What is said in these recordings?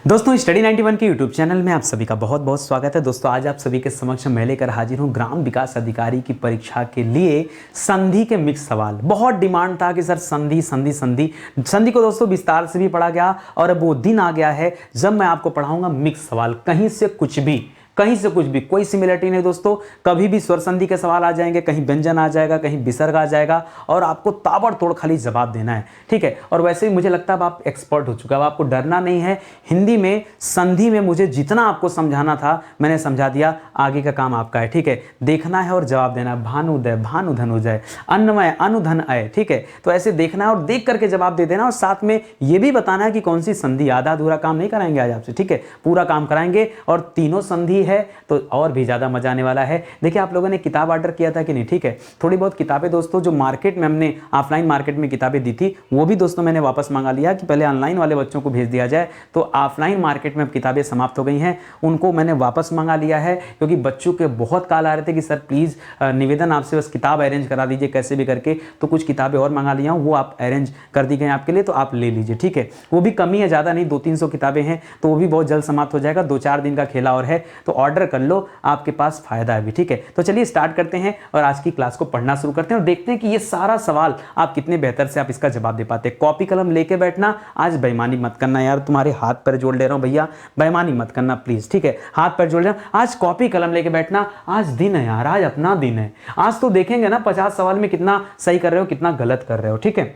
दोस्तों स्टडी 91 के YouTube channel में आप सभी का बहुत बहुत स्वागत है। दोस्तों आज आप सभी के समक्ष मैं लेकर हाजिर हूँ ग्राम विकास अधिकारी की परीक्षा के लिए संधि के मिक्स सवाल। बहुत डिमांड था कि सर संधि संधि संधि संधि को दोस्तों विस्तार से भी पढ़ा गया और अब वो दिन आ गया है जब मैं आपको पढ़ाऊंगा मिक्स सवाल। कहीं से कुछ भी, कहीं से कुछ भी, कोई सिमिलरिटी नहीं दोस्तों। कभी भी स्वर संधि के सवाल आ जाएंगे, कहीं व्यंजन आ जाएगा, कहीं विसर्ग आ जाएगा और आपको ताबड़तोड़ खाली जवाब देना है, ठीक है। और वैसे ही मुझे लगता है अब आप एक्सपर्ट हो चुका है, अब आपको डरना नहीं है। हिंदी में संधि में मुझे जितना आपको समझाना था मैंने समझा दिया, आगे का काम आपका है, ठीक है। देखना है और जवाब देना है। भानुदय, भानुधनुदय, अन्नमय, अनुधन अय, ठीक है। तो ऐसे देखना है और देख करके जवाब दे देना और साथ में ये भी बताना है कि कौन सी संधि। आधा अधूरा काम नहीं कराएंगे आज आपसे, ठीक है, पूरा काम कराएंगे और तीनों संधि है तो और भी ज्यादा मजा आने वाला है। देखिए आप लोगों ने किताब ऑर्डर किया था कि नहीं, ठीक है। थोड़ी बहुत किताबें दोस्तों जो मार्केट में हमने ऑफलाइन मार्केट में किताबें दी थी वो भी दोस्तों मैंने वापस मंगा लिया कि पहले ऑनलाइन वाले बच्चों को भेज दिया जाए। तो ऑफलाइन मार्केट में अब किताबें समाप्त हो गई हैं, उनको मैंने वापस मंगा लिया है क्योंकि बच्चों के बहुत कॉल आ रहे थे कि सर प्लीज निवेदन आपसे बस किताब अरेंज करा दीजिए कैसे भी करके। तो कुछ किताबें और मंगा लिया हूँ, वो आप अरेंज कर दी गई आपके लिए, तो आप ले लीजिए, ठीक है। वो भी कमी है, ज़्यादा नहीं, 200-300 किताबें हैं तो वो भी बहुत जल्द समाप्त हो जाएगा। 2-4 दिन का खेला और है तो ऑर्डर कर लो, आपके पास फायदा है भी, ठीक है। तो चलिए स्टार्ट करते हैं और आज की क्लास को पढ़ना शुरू करते हैं और देखते हैं कि ये सारा सवाल आप कितने बेहतर से आप इसका जवाब दे पाते हैं। कॉपी कलम लेके बैठना, आज बेईमानी मत करना यार, तुम्हारे हाथ पर जोड़ ले रहा हूं भैया, बेईमानी मत करना प्लीज, ठीक है। हाथ पर जोड़ ले रहा हूं, आज कॉपी कलम लेके बैठना, आज दिन है यार, आज अपना दिन है। आज तो देखेंगे ना 50 सवाल में कितना सही कर रहे हो, कितना गलत कर रहे हो, ठीक है।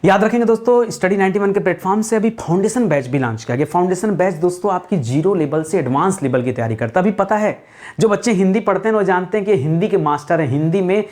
याद रखेंगे दोस्तों स्टडी 91 के प्लेटफॉर्म से अभी फाउंडेशन बैच भी लॉन्च किया गया। फाउंडेशन बैच दोस्तों आपकी जीरो लेवल से एडवांस लेवल की तैयारी करता है। अभी पता है जो बच्चे हिंदी पढ़ते हैं वो जानते हैं कि हिंदी के मास्टर हैं, हिंदी में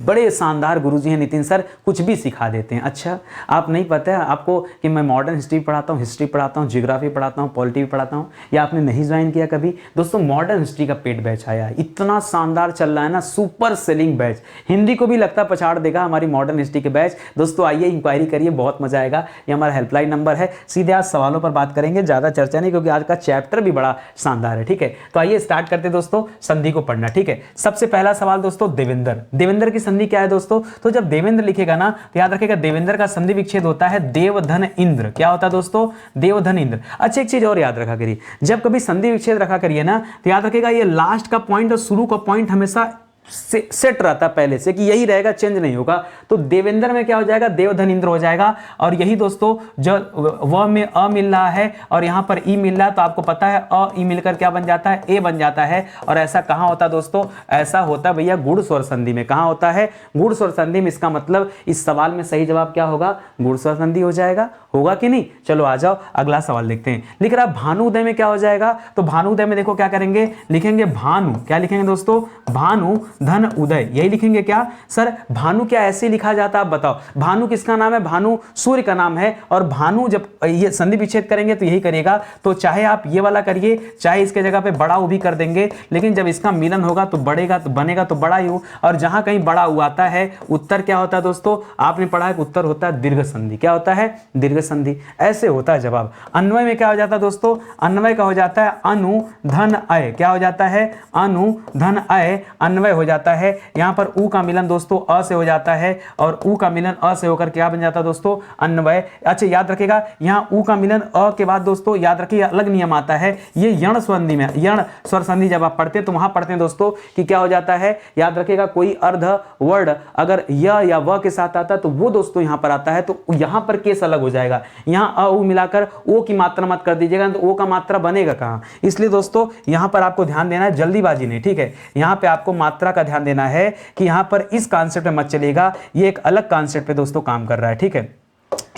बड़े शानदार गुरुजी हैं नितिन सर, कुछ भी सिखा देते हैं। अच्छा आप नहीं पता है आपको कि मैं मॉडर्न हिस्ट्री पढ़ाता हूँ, हिस्ट्री पढ़ाता हूँ, जियोग्राफी पढ़ाता हूँ, पॉलिटी भी पढ़ाता हूँ, या आपने नहीं ज्वाइन किया कभी दोस्तों। मॉडर्न हिस्ट्री का पेड बैच आया है, इतना शानदार चल रहा है ना, सुपर सेलिंग बैच। हिंदी को भी लगता है पछाड़ देगा हमारी मॉडर्न हिस्ट्री के बैच। दोस्तों आइए इंक्वायरी करिए, बहुत मजा आएगा। ये हमारा हेल्पलाइन नंबर है, सीधे आज सवालों पर बात करेंगे, ज्यादा चर्चा नहीं क्योंकि आज का चैप्टर भी बड़ा शानदार है, ठीक है। तो आइए स्टार्ट करते दोस्तों संधि को पढ़ना, ठीक है। सबसे पहला सवाल दोस्तों देवेंद्र, देवेंद्र की संधि क्या है दोस्तों। तो जब देवेंद्र लिखेगा ना तो याद रखिएगा देवेंद्र का संधि विच्छेद होता है देवधन इंद्र। क्या होता है दोस्तों, देवधन इंद्र। अच्छा एक चीज और याद रखा करिए, जब कभी संधि विच्छेद रखा करिए ना तो याद रखिएगा ये लास्ट का पॉइंट और शुरू का पॉइंट हमेशा सेट रहता पहले से कि यही रहेगा, चेंज नहीं होगा। तो देवेंद्र में क्या हो जाएगा, देवधन इंद्र हो जाएगा। और यही दोस्तों जो व में अ मिल रहा है और यहां पर ई मिल रहा है तो आपको पता है अ ई मिलकर क्या बन जाता है, ए बन जाता है। और ऐसा कहां होता है दोस्तों, ऐसा होता है भैया गुण स्वर संधि में। कहां होता है, गुण स्वर संधि में। इसका मतलब इस सवाल में सही जवाब क्या होगा, गुण स्वर संधि हो जाएगा, होगा कि नहीं। चलो आ जाओ अगला सवाल देखते हैं। लिख रहा भानुदय में क्या हो जाएगा, तो भानुदय में देखो क्या करेंगे, लिखेंगे भानु। क्या लिखेंगे दोस्तों, भानु धन उदय, यही लिखेंगे क्या। सर भानु क्या ऐसे लिखा जाता है, आप बताओ। भानु किसका नाम है, भानु सूर्य का नाम है। और भानु जब ये संधि विच्छेद करेंगे तो यही करेगा। तो चाहे आप ये वाला करिए, चाहे इसके जगह पे बड़ा उ भी कर देंगे, लेकिन जब इसका मिलन होगा तो बढ़ेगा तो बनेगा तो बड़ा यू। और जहां कहीं बड़ा उ आता है उत्तर क्या होता है दोस्तों, आपने पढ़ा है उत्तर होता है दीर्घ संधि। क्या होता है, दीर्घ संधि। ऐसे होता है जवाब। अन्वय में क्या हो जाता है दोस्तों, अन्वय का हो जाता है अनु धन अय। क्या हो जाता है, अनु धन अय, अन्वय हो जाता है। यहां पर उ का मिलन दोस्तों अ से हो जाता है और उ का मिलन अ से होकर क्या बन जाता है दोस्तों, अन्वय। अच्छा याद रखिएगा यहां उ का मिलन अ के बाद दोस्तों याद रखिए अलग नियम आता है, ये यण संधि में, यण स्वर संधि जब आप पढ़ते हैं तो वहां पढ़ते हैं दोस्तों कि क्या हो जाता है, याद रखिएगा कोई अर्ध वर्ड अगर य या व के साथ आता है तो वो दोस्तों यहां पर आता है तो यहां पर केस अलग हो जाएगा। यहां अ उ मिलाकर ओ की मात्रा मत कर दीजिएगा तो ओ का मात्रा बनेगा कहां। इसलिए दोस्तों यहां पर आपको ध्यान देना है, जल्दीबाजी नहीं, ठीक है। यहां पे आपको मात्रा का ध्यान देना है कि यहां पर इस कॉन्सेप्ट में मत चलेगा, ये एक अलग कॉन्सेप्ट पे दोस्तों काम कर रहा है, ठीक है।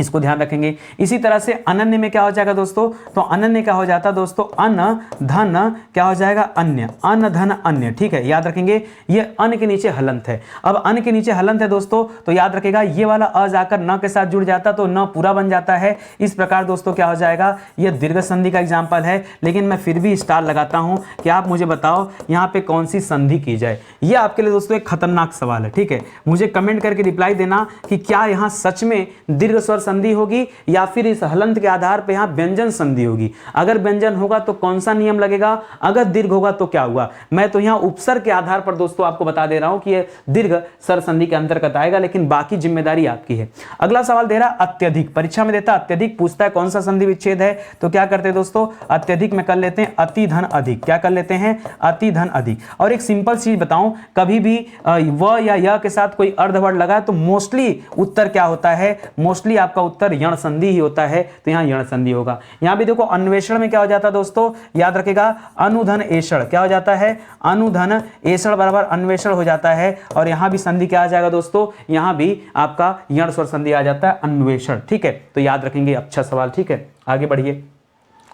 इसको ध्यान रखेंगे। इसी तरह से अनन्य में क्या हो जाएगा दोस्तों, तो अनन्य क्या हो जाता है दोस्तों, अन धन क्या हो जाएगा, अन्य, अन धन अन्य, ठीक है। याद रखेंगे ये अन के नीचे हलंत है। अब अन के नीचे हलंत है दोस्तों तो याद रखेगा ये वाला अ जाकर न के साथ जुड़ जाता तो न पूरा बन जाता है। इस प्रकार दोस्तों क्या हो जाएगा, ये दीर्घ संधि का एग्जाम्पल है, लेकिन मैं फिर भी स्टार लगाता हूं कि आप मुझे बताओ यहां पे कौन सी संधि की जाए। ये आपके लिए दोस्तों एक खतरनाक सवाल है, ठीक है। मुझे कमेंट करके रिप्लाई देना कि क्या यहां सच में दीर्घ स्वर संधि होगी या फिर इस हलंत के आधार पर यहाँ व्यंजन संधि होगी। अगर व्यंजन होगा तो कौन सा नियम लगेगा, अगर दीर्घ होगा तो क्या हुआ। मैं तो यहाँ उपसर के आधार पर दोस्तों आपको बता दे रहा हूं कि ये दीर्घ सर संधि के अंतर्गत आएगा, लेकिन बाकी जिम्मेदारी आपकी है। अगला सवाल दे रहा अत्यधिक, परीक्षा में देता अत्यधिक, पूछता है कौन सा संधि विच्छेद है, तो क्या करते हैं दोस्तों, अत्यधिक में कर लेते हैं अति धन अधिक। क्या कर लेते हैं, अति धन अधिक। और एक सिंपल चीज बताऊं, कभी भी व या य के साथ कोई अर्धवर्ड लगा तो मोस्टली उत्तर क्या होता है, मोस्टली आपका उत्तर यण संधि ही होता है, तो यहां यण संधि होगा। यहां भी देखो अन्वेषण में क्या हो जाता है दोस्तों, याद रखेगा अनुधन एषण, क्या हो जाता है, अनुधन एषण बराबर अन्वेषण हो जाता है। और यहां भी संधि क्या आ जाएगा दोस्तों, यहां भी आपका यण स्वर संधि आ जाता है अन्वेषण। ठीक है, तो याद रखेंगे, अच्छा सवाल। ठीक है, आगे बढ़िए।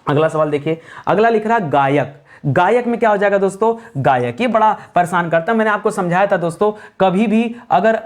अगला सवाल देखिए, अगला लिख रहा गायक। गायक में क्या हो जाएगा दोस्तों, गायक, ये बड़ा परेशान करता है। मैंने आपको समझाया था दोस्तों, कभी भी अगर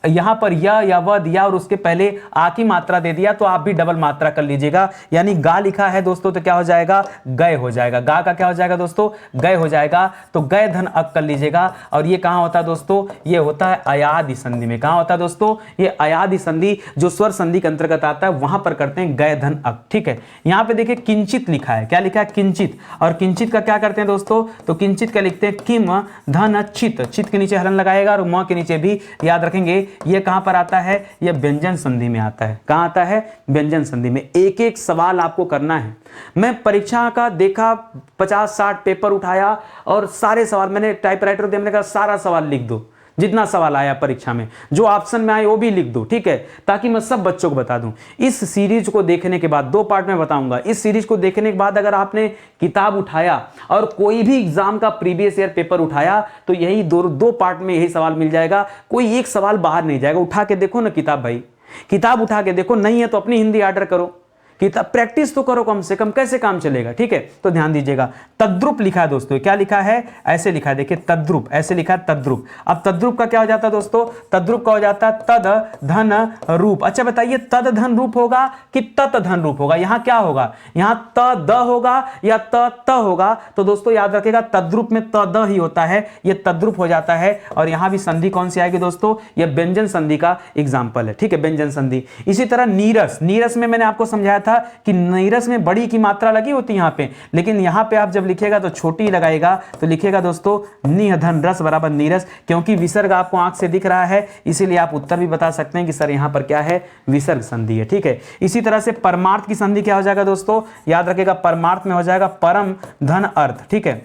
यहां पर या व दिया और उसके पहले आ की मात्रा दे दिया तो आप भी डबल मात्रा कर लीजिएगा। यानी गा लिखा है दोस्तों तो क्या हो जाएगा, गय हो जाएगा। गा का क्या हो जाएगा दोस्तों, गय हो जाएगा, तो गय धन अक कर लीजिएगा। और ये कहां होता है दोस्तों, ये होता है अयादि संधि में। कहां होता है दोस्तों, ये अयादि संधि जो स्वर संधि के अंतर्गत आता है वहां पर करते हैं गय धन अक। ठीक है, यहां पे देखिए किंचित लिखा है, क्या लिखा है, किंचित। और किंचित का क्या करते हैं दोस्तों, तो किंचित का लिखते हैं किम धन चित, चित के नीचे हलन लगाएगा और म के नीचे भी, याद रखेंगे ये कहां पर आता है, ये व्यंजन संधि में आता है। कहां आता है, व्यंजन संधि में। एक एक सवाल आपको करना है। मैं परीक्षा का देखा 50-60 पेपर उठाया और सारे सवाल मैंने टाइपराइटर दे, मैंने कहा सारा सवाल लिख दो, जितना सवाल आया परीक्षा में, जो ऑप्शन में आए वो भी लिख दो। ठीक है, ताकि मैं सब बच्चों को बता दूं। इस सीरीज को देखने के बाद, 2 पार्ट में बताऊंगा, इस सीरीज को देखने के बाद अगर आपने किताब उठाया और कोई भी एग्जाम का प्रीवियस ईयर पेपर उठाया तो यही दो पार्ट में यही सवाल मिल जाएगा, कोई एक सवाल बाहर नहीं जाएगा। उठा के देखो ना किताब, भाई किताब उठा के देखो, नहीं है तो अपनी हिंदी ऑर्डर करो, किताब प्रैक्टिस तो करो कम से कम, कैसे काम चलेगा। ठीक है, तो ध्यान दीजिएगा। तद्रुप लिखा है दोस्तों, क्या लिखा है, ऐसे लिखा है, देखिए तद्रुप, ऐसे लिखा है तद्रुप। अब तद्रुप का क्या हो जाता है दोस्तों, तद्रुप का हो जाता है तद धन रूप। अच्छा बताइए, तद धन रूप होगा कि तत धन रूप होगा, यहां क्या होगा, यहां त द होगा या त होगा। तो दोस्तों याद रखिएगा, तद्रुप में त द ही होता है, ये तद्रुप हो जाता है। और यहां भी संधि कौन सी आएगी दोस्तों, ये व्यंजन संधि का एग्जाम्पल है। ठीक है, व्यंजन संधि। इसी तरह नीरस, नीरस में मैंने आपको समझाया था कि नीरस में बड़ी की मात्रा लगी होती है यहां पे, लेकिन यहां पे आप जब लिखेगा तो छोटी लगाएगा, तो लिखेगा दोस्तों निह धन रस बराबर नीरस, क्योंकि विसर्ग आपको आंख से दिख रहा है, इसीलिए आप उत्तर भी बता सकते हैं कि सर यहां पर क्या है, विसर्ग संधि है। ठीक है, इसी तरह से परमार्थ की संधि क्या हो जाएगा दोस्तों, याद रखेगा परमार्थ में हो जाएगा परम धन अर्थ। ठीक है,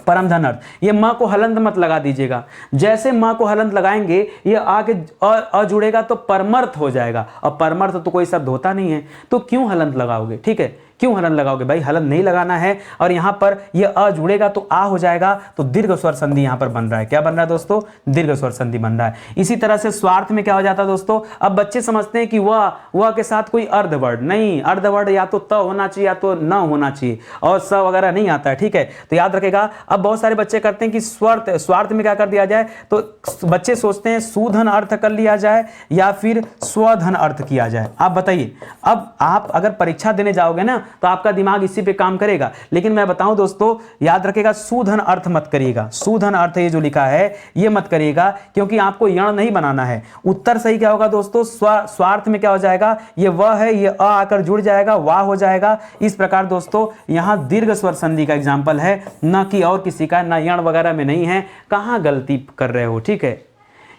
परम धन अर्थ, ये मां को हलंत मत लगा दीजिएगा, जैसे मां को हलंत लगाएंगे ये आगे अ जुड़ेगा तो परमर्थ हो जाएगा, और परमर्थ तो कोई शब्द होता नहीं है, तो क्यों हलंत लगाओगे। ठीक है, क्यों हलन लगाओगे भाई, हलन नहीं लगाना है। और यहां पर ये अ जुड़ेगा तो आ हो जाएगा, तो दीर्घ स्वर संधि यहां पर बन रहा है। क्या बन रहा है दोस्तों, दीर्घ स्वर संधि बन रहा है। इसी तरह से स्वार्थ में क्या हो जाता है दोस्तों, अब बच्चे समझते हैं कि वह के साथ कोई अर्धवर्ड नहीं, अर्धवर्ड या तो त होना चाहिए या तो न होना चाहिए, और स वगैरह नहीं आता है। ठीक है, तो याद रखेगा। अब बहुत सारे बच्चे करते हैं कि स्वार्थ में क्या कर दिया जाए, तो बच्चे सोचते हैं सुधन अर्थ कर लिया जाए या फिर स्वधन अर्थ किया जाए। आप बताइए, अब आप अगर परीक्षा देने जाओगे ना तो आपका दिमाग इसी पे काम करेगा, लेकिन मैं बताऊं दोस्तों, याद रखेगा सुधन अर्थ मत करिएगा, सुधन अर्थ ये जो लिखा है ये मत करिएगा, क्योंकि आपको यण नहीं बनाना है। उत्तर सही क्या होगा दोस्तों, स्वार्थ में क्या हो जाएगा, ये व है, ये अ आकर जुड़ जाएगा, वाह हो जाएगा। इस प्रकार दोस्तों यहां दीर्घ स्वर संधि का एग्जाम्पल है, न कि और किसी का, न यण वगैरह में नहीं है। कहां गलती कर रहे हो। ठीक है,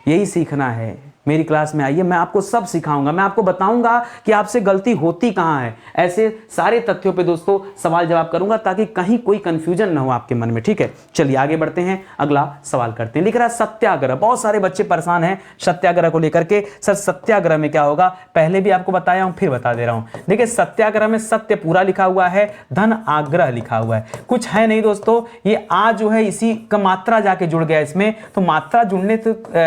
यही सीखना है। मेरी क्लास में आइए, मैं आपको सब सिखाऊंगा, मैं आपको बताऊंगा कि आपसे गलती होती कहां है। ऐसे सारे तथ्यों पे दोस्तों सवाल जवाब करूंगा ताकि कहीं कोई कंफ्यूजन ना हो आपके मन में। ठीक है, चलिए आगे बढ़ते हैं, अगला सवाल करते हैं। लिख रहा है सत्याग्रह। बहुत सारे बच्चे परेशान हैं सत्याग्रह को लेकर के, सर सत्याग्रह में क्या होगा, पहले भी आपको बताया हूं, फिर बता दे रहा हूं। देखिए सत्याग्रह में सत्य पूरा लिखा हुआ है, धन आग्रह लिखा हुआ है, कुछ है नहीं दोस्तों। ये आ जो है इसी का मात्रा जाके जुड़ गया इसमें, तो मात्रा जुड़ने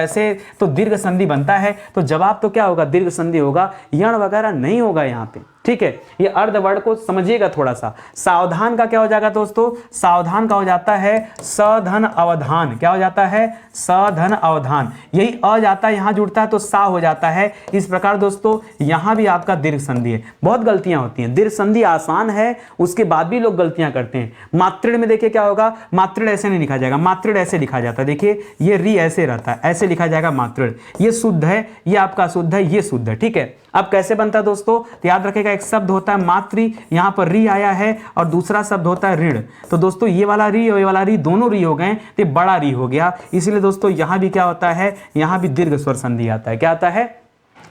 से तो दीर्घ संधि बनता है, तो जवाब तो क्या होगा, दीर्घ संधि होगा, यण वगैरह नहीं होगा यहां पे। ठीक है, ये अर्धवर्ड को समझिएगा थोड़ा सा। सावधान का क्या हो जाएगा दोस्तों, सावधान का हो जाता है सधन अवधान। क्या हो जाता है, सधन अवधान। यही अ जाता है यहां जुड़ता है तो सा हो जाता है। इस प्रकार दोस्तों यहां भी आपका दीर्घ संधि है। बहुत गलतियां होती हैं, दीर्घ संधि आसान है, उसके बाद भी लोग गलतियां करते हैं। मात्रिण में देखिए क्या होगा, मात्रिण ऐसे नहीं लिखा जाएगा, मात्रिण ऐसे लिखा जाता है। देखिए ये री ऐसे रहता है, ऐसे लिखा जाएगा मात्रिण। ये शुद्ध है, ये आपका शुद्ध है, ये शुद्ध है। ठीक है, अब कैसे बनता है दोस्तों, तो याद रखेगा एक शब्द होता है मातृ, यहां पर री आया है, और दूसरा शब्द होता है ऋण। तो दोस्तों ये वाला री और ये वाला री दोनों री हो गए, तो बड़ा री हो गया। इसलिए दोस्तों यहां भी क्या होता है, यहां भी दीर्घ स्वर संधि आता है। क्या आता है,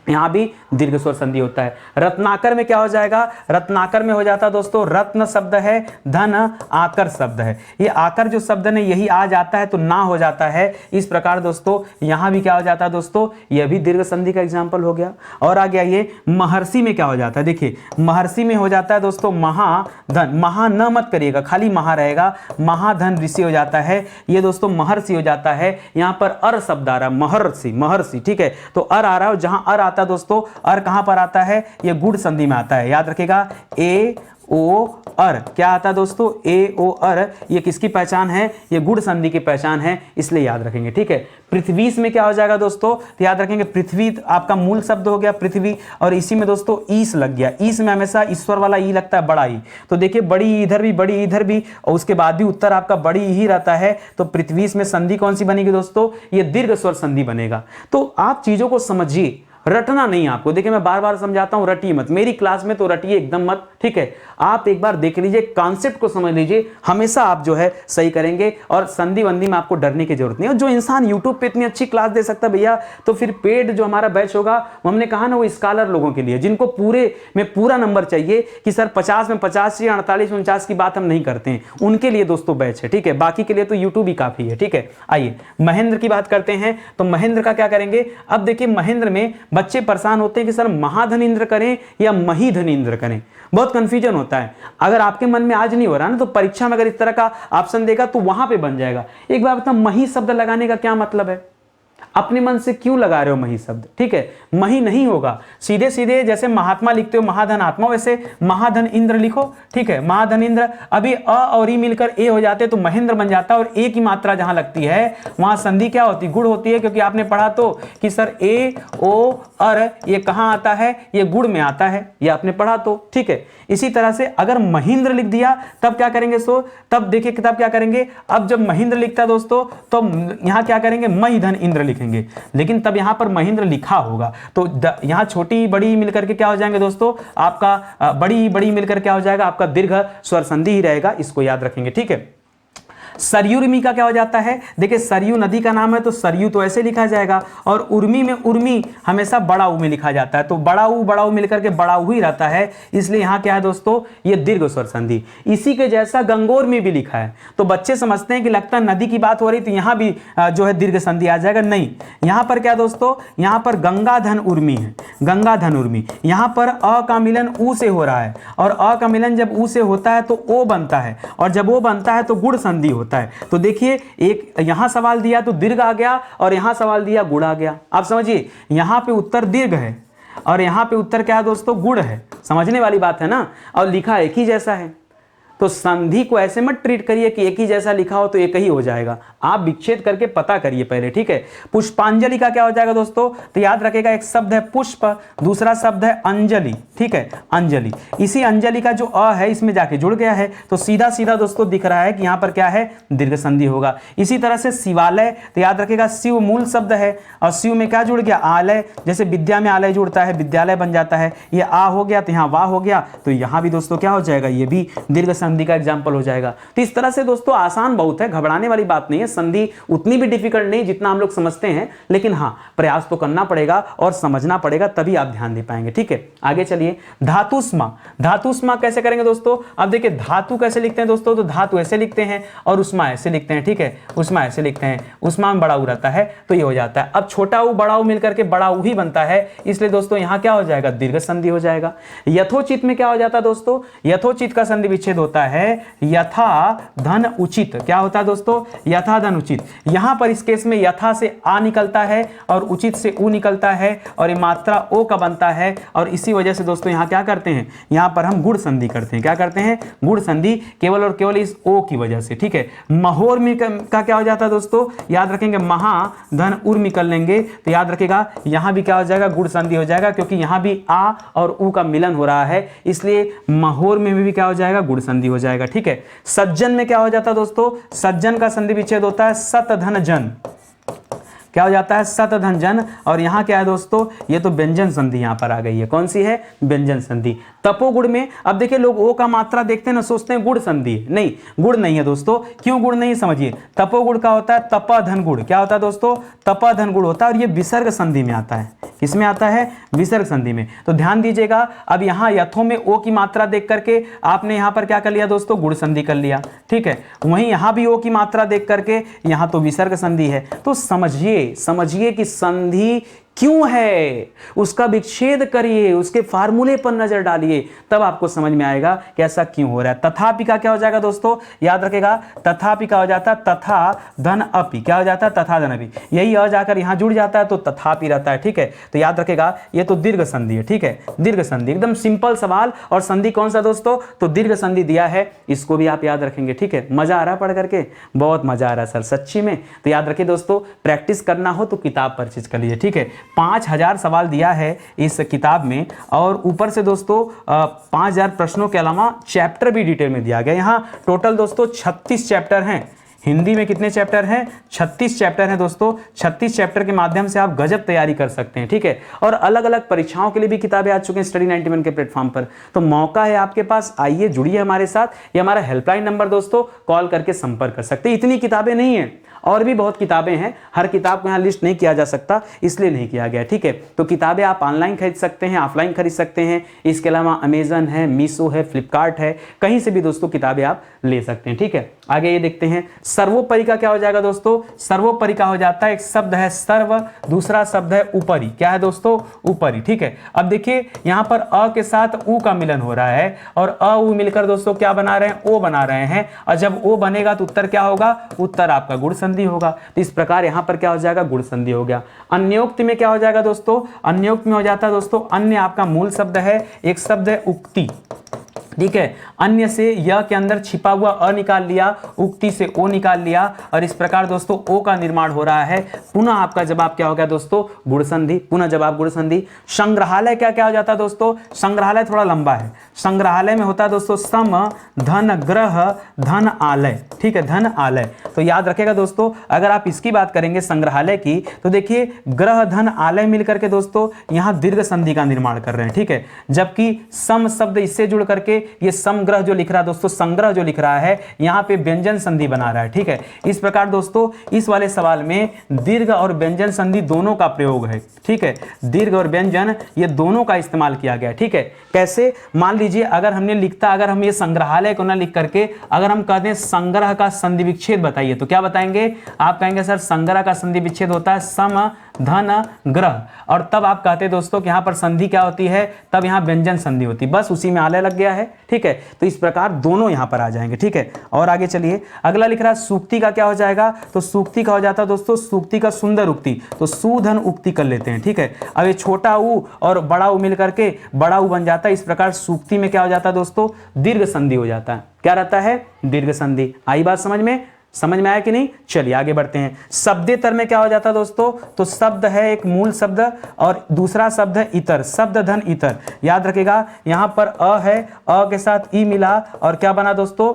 यहां भी दीर्घ स्वर संधि होता है। रत्नाकर में क्या हो जाएगा, रत्नाकर में हो जाता है दोस्तों, रत्न शब्द है, धन आकर शब्द है, ये आकर जो शब्द ने यही आ जाता है तो ना हो जाता है। इस प्रकार दोस्तों यहां भी क्या हो जाता है दोस्तों, यह भी दीर्घ संधि का एग्जाम्पल हो गया। और आ गया ये महर्षि में क्या हो जाता है, देखिए महर्षि में हो जाता है दोस्तों महाधन, महा न मत करिएगा, खाली महा रहेगा, महाधन ऋषि हो जाता है, ये दोस्तों महर्षि हो जाता है। यहां पर अर शब्द आ रहा है, महर्षि, महर्षि, ठीक है, तो अर आ रहा है, जहां अर आता है दोस्तों, अर कहां पर आता है, ये गुण संधि में आता है। याद रखेगा ए ओ अर क्या आता है दोस्तों, ए ओ अर, ये किसकी पहचान है, ये गुण संधि की पहचान है, इसलिए याद रखेंगे। ठीक है, पृथ्वी में क्या हो जाएगा दोस्तों, तो याद रखेंगे पृथ्वी आपका मूल शब्द हो गया पृथ्वी, और इसी में दोस्तों ईस लग गया, ईस में हमेशा ईश्वर वाला ई लगता है, बड़ा ई, तो देखिए बड़ी इधर भी, बड़ी इधर भी, और उसके बाद भी उत्तर आपका बड़ी ही रहता है। तो पृथ्वी में संधि कौन सी बनेगी दोस्तों, ये दीर्घ स्वर संधि बनेगा। तो आप चीजों को समझिए, रटना नहीं आपको। देखिए मैं बार बार समझाता हूं, रटिए मत, मेरी क्लास में तो रटिए एकदम मत, ठीक है, आप एक बार देख लीजिए, कॉन्सेप्ट को समझ लीजिए, हमेशा आप जो है सही करेंगे। और संधि वंधि में आपको डरने की जरूरत नहीं है। और जो इंसान यूट्यूब पे इतनी अच्छी क्लास दे सकता है भैया, तो फिर पेड जो हमारा बैच होगा, वो हमने कहा ना, वो स्कॉलर लोगों के लिए, जिनको पूरे में पूरा नंबर चाहिए कि सर 50 में 50 या 48 में 49 की बात हम नहीं करते हैं, उनके लिए दोस्तों बैच है। ठीक है, बाकी के लिए तो यूट्यूब ही काफी है। ठीक है, आइए महेंद्र की बात करते हैं। तो महेंद्र का क्या करेंगे, अब देखिए महेंद्र में बच्चे परेशान होते हैं कि सर महाधनिंद्र करें या महीधनिंद्र करें, बहुत कंफ्यूजन होता है। अगर आपके मन में आज नहीं हो रहा ना, तो परीक्षा में अगर इस तरह का ऑप्शन देगा तो वहां पे बन जाएगा। एक बार बता, मही शब्द लगाने का क्या मतलब है, अपने मन से क्यों लगा रहे हो मही शब्द। ठीक है, मही नहीं होगा, सीधे सीधे जैसे महात्मा लिखते हो महाधन आत्मा, वैसे महाधन इंद्र लिखो। ठीक है, महाधन इंद्र, अभी अ और ई मिलकर ए हो जाते तो महेंद्र बन जाता, और ए की मात्रा जहां लगती है वहां संधि क्या होती, गुण होती है, क्योंकि आपने पढ़ा तो कि सर ए ओ अर ये कहां आता है, ये गुण में आता है, ये आपने पढ़ा तो। ठीक है, इसी तरह से अगर महेंद्र लिख दिया तब क्या करेंगे, सो तब देखिए किताब क्या करेंगे, अब जब महेंद्र लिखता है दोस्तों तो यहां क्या करेंगे, महीधन इंद्र लिखेंगे, लेकिन तब यहां पर महेंद्र लिखा होगा, तो यहां छोटी बड़ी मिलकर के क्या हो जाएंगे दोस्तों, आपका बड़ी बड़ी मिलकर क्या हो जाएगा, आपका दीर्घ स्वर संधि ही रहेगा, इसको याद रखेंगे। ठीक है, सरयू रिमी का क्या हो जाता है, देखिए सरयू नदी का नाम है तो सरयू तो ऐसे लिखा जाएगा, और उर्मी में उर्मी हमेशा बड़ा ऊ में लिखा जाता है, तो बड़ा ऊ मिलकर के बड़ा ऊ ही रहता है, इसलिए यहां क्या है दोस्तों, ये दीर्घ स्वर संधि। इसी के जैसा गंगोर में भी लिखा है, तो बच्चे समझते हैं कि लगता है नदी की बात हो रही तो यहां भी जो है दीर्घ संधि आ जाएगा, नहीं, यहां पर क्या दोस्तों, यहां पर गंगाधन उर्मी है, गंगाधन उर्मी, यहां पर अ का मिलन ऊ से हो रहा है, और अ का मिलन जब ऊ से होता है तो ओ बनता है, और जब ओ बनता है तो गुण संधि होता है। तो देखिए एक यहां सवाल दिया तो दीर्घ आ गया, और यहां सवाल दिया गुण आ गया। आप समझिए, यहां पे उत्तर दीर्घ है और यहां पे उत्तर क्या है दोस्तों, गुण है, समझने वाली बात है ना, और लिखा एक ही जैसा है। तो संधि को ऐसे मत ट्रीट करिए कि एक ही जैसा लिखा हो तो एक ही हो जाएगा, आप विच्छेद करके पता करिए पहले। ठीक है, पुष्पांजलि का क्या हो जाएगा दोस्तों, तो याद रखेगा एक शब्द है पुष्प, दूसरा शब्द है अंजलि। ठीक है, अंजलि, इसी अंजलि का जो अ है इसमें जाके जुड़ गया है, तो सीधा सीधा दोस्तों दिख रहा है कि यहां पर क्या है, दीर्घ संधि होगा। इसी तरह से शिवालय, तो याद रखेगा शिव मूल शब्द है, और शिव में क्या जुड़ गया, आलय, जैसे विद्या में आलय जुड़ता है, विद्यालय बन जाता है, ये आ हो गया तो यहां वाह हो गया, तो यहां भी दोस्तों क्या हो जाएगा, ये भी दीर्घ संधि का एग्जांपल हो जाएगा। तो इस तरह से दोस्तों आसान बहुत है, घबराने वाली बात नहीं है, संधि उतनी भी डिफिकल्ट नहीं जितना हम लोग समझते हैं, लेकिन हाँ प्रयास तो करना पड़ेगा और समझना पड़ेगा, तभी आप ध्यान दे पाएंगे। ठीक है, आगे चलिए, धातुष्मा, धातुष्मा कैसे करेंगे दोस्तों, अब देखिए धातु कैसे लिखते हैं दोस्तों, तो धातु ऐसे लिखते हैं और उष्मा ऐसे लिखते हैं। ठीक है, उष्मा ऐसे लिखते हैं, उष्मा में बड़ा ऊ रहता है तो ये हो जाता है। अब छोटा ऊ बड़ा ऊ मिलकर के बड़ा ऊ ही बनता है, इसलिए दोस्तों यहां क्या हो जाएगा, दीर्घ संधि हो जाएगा। यथोचित में क्या हो जाता है दोस्तों, यथोचित का संधि विच्छेद होता है यथा धन उचित, क्या होता है दोस्तों, यथा धन उचित। यहां पर इस केस में यथा से आ निकलता है और उचित से उ निकलता है, और ये मात्रा ओ का बनता है, और इसी वजह से दोस्तों यहां क्या करते हैं, यहां पर हम गुण संधि करते हैं। क्या करते हैं, गुण संधि, केवल और केवल इस ओ की वजह से। ठीक है, महोर में का क्या हो जाता है दोस्तों, याद रखेंगे महा धन उर निकल लेंगे, तो याद रखेगा यहां भी क्या हो जाएगा, गुण संधि हो जाएगा, क्योंकि यहां भी आ और उ का मिलन हो रहा है, इसलिए महोर में भी क्या हो जाएगा, गुण संधि हो जाएगा। ठीक है, सज्जन में क्या हो जाता है दोस्तों, सज्जन का संधि विच्छेद होता है सत धन जन, क्या हो जाता है, सत धन जन, और यहाँ क्या है दोस्तों, ये तो व्यंजन संधि यहाँ पर आ गई है। कौन सी है, व्यंजन संधि। तपोगुण में अब देखिए लोग ओ का मात्रा देखते हैं ना, सोचते हैं गुण संधि है, नहीं गुण नहीं है दोस्तों। क्यों गुण नहीं, समझिए। तपोगुण का होता है तपाधन गुण, क्या होता है दोस्तों, तपाधन गुण होता है, और ये विसर्ग संधि में आता है। किसमें आता है, विसर्ग संधि में। तो ध्यान दीजिएगा, अब यहाँ यथों में ओ की मात्रा देख करके आपने यहाँ पर क्या कर लिया दोस्तों, गुण संधि कर लिया, ठीक है। वहीं यहाँ भी ओ की मात्रा देख करके यहाँ तो विसर्ग संधि है। तो समझिए कि संधि क्यों है, उसका विच्छेद करिए, उसके फार्मूले पर नजर डालिए, तब आपको समझ में आएगा कि ऐसा क्यों हो रहा है। तथापि का क्या हो जाएगा दोस्तों, याद रखेगा, तथापि का हो जाता है तथा धन अपि, क्या हो जाता है, तथा धन अपि। यही अ जाकर यहां जुड़ जाता है तो तथापि रहता है, ठीक है। तो याद रखेगा ये तो दीर्घ संधि है, ठीक है, दीर्घ संधि, एकदम सिंपल सवाल। और संधि कौन सा दोस्तों, तो दीर्घ संधि दिया है, इसको भी आप याद रखेंगे, ठीक है। मजा आ रहा है पढ़ करके, बहुत मजा आ रहा है सर सच्ची में। तो याद रखिए दोस्तों, प्रैक्टिस करना हो तो किताब परचेज कर लीजिए, ठीक है। 5000 सवाल दिया है इस किताब में, और ऊपर से दोस्तों 5000 प्रश्नों के अलावा चैप्टर भी डिटेल में दिया गया। यहाँ टोटल दोस्तों 36 चैप्टर हैं। हिंदी में कितने चैप्टर हैं, 36 चैप्टर हैं दोस्तों। 36 चैप्टर के माध्यम से आप गजब तैयारी कर सकते हैं, ठीक है। और अलग अलग परीक्षाओं के लिए भी किताबें आ चुकी हैं स्टडी 91 के प्लेटफॉर्म पर। तो मौका है आपके पास, आइए जुड़िए हमारे साथ। ये हमारा हेल्पलाइन नंबर दोस्तों, कॉल करके संपर्क कर सकते हैं। इतनी किताबें नहीं है, और भी बहुत किताबें हैं, हर किताब को यहाँ लिस्ट नहीं किया जा सकता, इसलिए नहीं किया गया, ठीक है। तो किताबें आप ऑनलाइन खरीद सकते हैं, ऑफलाइन खरीद सकते हैं। इसके अलावा अमेजन है, मीशो है, फ्लिपकार्ट है, कहीं से भी दोस्तों किताबें आप ले सकते हैं, ठीक है। आगे ये देखते हैं, सर्वोपरि का क्या हो जाएगा दोस्तों, सर्वोपरि का हो जाता है, एक शब्द है सर्व, दूसरा शब्द है ऊपरी, क्या है दोस्तों, ऊपरी, ठीक है। अब देखिए यहाँ पर अ के साथ उ का मिलन हो रहा है, और अ उ मिलकर दोस्तों क्या बना रहे हैं, ओ बना रहे हैं। और जब ओ बनेगा तो उत्तर क्या होगा, उत्तर आपका गुण संधि होगा। तो इस प्रकार यहां पर क्या हो जाएगा, गुण संधि हो गया। अन्योक्ति में क्या हो जाएगा दोस्तों, अन्योक्ति में हो जाता है दोस्तों, अन्य आपका मूल शब्द है, एक शब्द है उक्ति, ठीक है। अन्य से य के अंदर छिपा हुआ अ निकाल लिया, उक्ति से ओ निकाल लिया, और इस प्रकार दोस्तों ओ का निर्माण हो रहा है। पुनः आपका जवाब क्या हो गया दोस्तों, गुण संधि, पुनः जवाब गुण संधि। संग्रहालय क्या क्या हो जाता है दोस्तों, संग्रहालय थोड़ा लंबा है। संग्रहालय में होता है दोस्तों सम धन ग्रह धन आलय, ठीक है, धन आलय। तो याद रखेगा दोस्तों, अगर आप इसकी बात करेंगे संग्रहालय की, तो देखिए ग्रह धन आलय मिलकर के दोस्तों यहां दीर्घ संधि का निर्माण कर रहे हैं, ठीक है। जबकि सम शब्द इससे जुड़ करके ये समग्रह जो लिख रहा है दोस्तों, संग्रह जो लिख रहा है, यहां पे व्यंजन संधि बना रहा है, ठीक है। इस प्रकार दोस्तों इस वाले सवाल में दीर्घ और व्यंजन संधि दोनों का प्रयोग है, ठीक है। दीर्घ और व्यंजन ये दोनों का इस्तेमाल किया गया, ठीक है। कैसे, मान लीजिए अगर हमने लिखता, अगर हम ये संग्रहालय को ना लिख करके अगर हम कहते हैं संग्रह का संधि विच्छेद बताइए, तो क्या बताएंगे, आप कहेंगे सर संग्रह का संधि विच्छेद होता है सम धन ग्रह, और तब आप कहते दोस्तों कि यहां पर संधि क्या होती है, तब यहां व्यंजन संधि होती, बस उसी में आलय लग गया है, ठीक है। तो इस प्रकार दोनों यहां पर आ जाएंगे, ठीक है। और आगे चलिए, अगला लिख रहा है सूक्ति का क्या हो जाएगा, तो सूक्ति का हो जाता है दोस्तों, सूक्ति का सुंदर उक्ति, तो सुधन उक्ति कर लेते हैं, ठीक है। अब ये छोटा ऊ और बड़ा ऊ मिलकर के बड़ा ऊ बन जाता है। इस प्रकार सूक्ति में क्या हो जाता है दोस्तों, दीर्घ संधि हो जाता है, क्या रहता है, दीर्घ संधि। आई बात समझ में, समझ में आया कि नहीं, चलिए आगे बढ़ते हैं। शब्देतर में क्या हो जाता है दोस्तों, तो शब्द है एक मूल शब्द, और दूसरा शब्द है इतर, शब्द धन इतर। याद रखेगा यहां पर अ है, अ के साथ ई मिला, और क्या बना दोस्तों,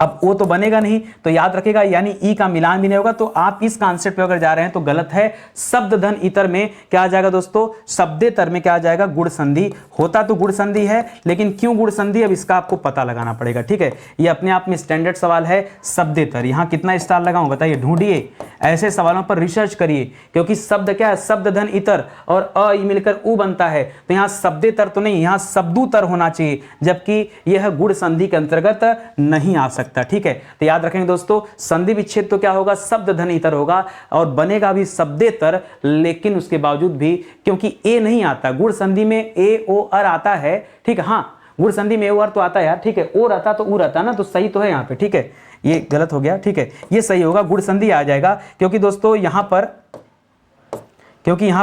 अब ओ तो बनेगा नहीं, तो याद रखेगा यानी ई का मिलान भी नहीं होगा। तो आप इस कॉन्सेप्ट पे अगर जा रहे हैं तो गलत है। शब्द धन इतर में क्या आ जाएगा दोस्तों, शब्देतर में क्या आ जाएगा, गुण संधि। होता तो गुण संधि है, लेकिन क्यों गुण संधि, अब इसका आपको पता लगाना पड़ेगा, ठीक है। ये अपने आप में स्टैंडर्ड सवाल है। शब्देतर यहां कितना स्टार लगाऊं बताइए, ढूंढिए, ऐसे सवालों पर रिसर्च करिए, क्योंकि शब्द क्या है, शब्द धन इतर और अ ई मिलकर उ बनता है। तो यहां शब्देतर तो नहीं, यहां शब्दूतर होना चाहिए, जबकि यह गुण संधि के अंतर्गत नहीं आ सकता, ठीक है। तो याद रखेंगे दोस्तों, संधि विच्छेद तो क्या होगा, शब्द धन इतर होगा, और बनेगा भी शब्देतर, लेकिन उसके बावजूद भी क्योंकि ए नहीं आता, गुण संधि में ए ओ अर आता है, ठीक है। हाँ, गुण संधि में ए ओ अर तो आता है यार, ठीक है। ओ रहता तो ऊ रहता ना, तो सही तो है यहाँ पे, ठीक है। ये गलत हो गया, ठीक है, ये सही होगा, गुण संधि आ जाएगा, क्योंकि दोस्तों यहां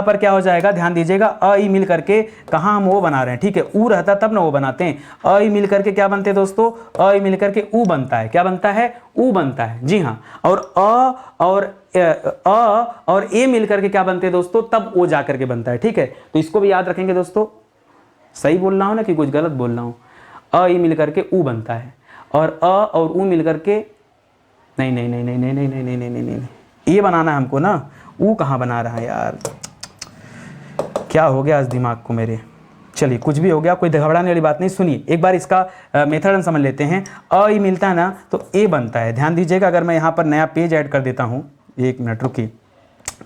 पर क्या हो जाएगा, ध्यान दीजिएगा, अ ई मिल करके कहां हम वो बना रहे हैं, ठीक है। ऊ रहता तब ना वो बनाते हैं, अ ई मिल करके क्या बनते हैं दोस्तों, अ ई मिल करके ऊ बनता है, क्या बनता है, ऊ बनता है, जी हाँ। और अ और ए मिल करके क्या बनते हैं दोस्तों, तब ओ जा करके बनता है, ठीक है। तो इसको भी याद रखेंगे दोस्तों, सही बोल रहा हूं ना कि कुछ गलत बोल रहा हूं, अ ई मिल करके ऊ बनता है, और अ और ऊ मिल करके नहीं, ये बनाना है हमको ना, ऊ कहाँ बना रहा है यार, क्या हो गया आज दिमाग को मेरे। चलिए कुछ भी हो गया, कोई घबराने वाली बात नहीं। सुनिए एक बार इसका मेथड हम समझ लेते हैं। अ ई मिलता है ना तो ए बनता है। ध्यान दीजिएगा, अगर मैं यहाँ पर नया पेज ऐड कर देता हूँ, 1 मिनट रुकिए,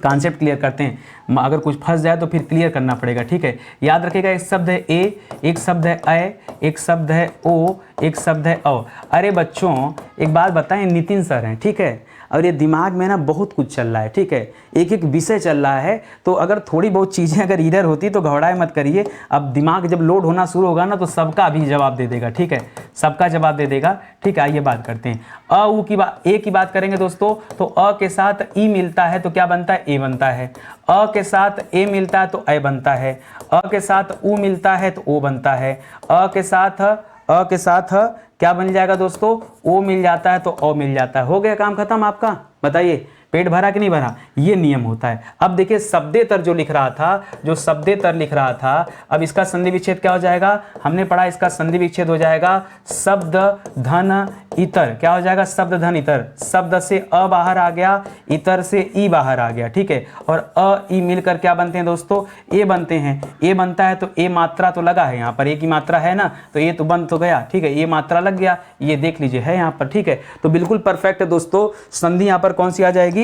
कॉन्सेप्ट क्लियर करते हैं। अगर कुछ फंस जाए तो फिर क्लियर करना पड़ेगा, ठीक है। याद रखिएगा, एक शब्द है ए, एक शब्द है अ, एक शब्द है ओ, एक शब्द है औ। अरे बच्चों एक बात बताएं, नितिन सर हैं, ठीक है, और ये दिमाग में ना बहुत कुछ चल रहा है, ठीक है, एक एक विषय चल रहा है। तो अगर थोड़ी बहुत चीज़ें अगर इधर होती तो घबराए मत करिए। अब दिमाग जब लोड होना शुरू होगा ना तो सबका भी जवाब दे देगा, ठीक है, सबका जवाब दे देगा, ठीक है। आइए बात करते हैं। अ उ की बात, ए की बात करेंगे दोस्तों, तो अ के साथ ई मिलता है तो क्या बनता है, ए बनता है। अ के साथ ए मिलता है तो ए बनता है। अ के साथ उ मिलता है तो ओ बनता है। अ के साथ क्या बन जाएगा दोस्तों, ओ मिल जाता है तो ओ मिल जाता है। हो गया काम खत्म आपका। बताइए पेट भरा कि नहीं भरा, ये नियम होता है। अब देखिए शब्देतर जो लिख रहा था, जो शब्देतर लिख रहा था, अब इसका संधि विच्छेद क्या हो जाएगा, हमने पढ़ा, इसका संधि विच्छेद हो जाएगा शब्द धन इतर। क्या हो जाएगा, शब्द धन इतर। शब्द से अ बाहर आ गया, इतर से ई बाहर आ गया, ठीक है, और अ ई मिलकर क्या बनते हैं दोस्तों, ए बनते हैं। ए बनता है तो ए मात्रा तो लगा है, यहाँ पर ए की मात्रा है ना, तो ए तो बन तो गया, ठीक है, ये मात्रा लग गया, ये देख लीजिए है यहाँ पर, ठीक है। तो बिल्कुल परफेक्ट है दोस्तों। संधि यहाँ पर कौन सी आ जाएगी,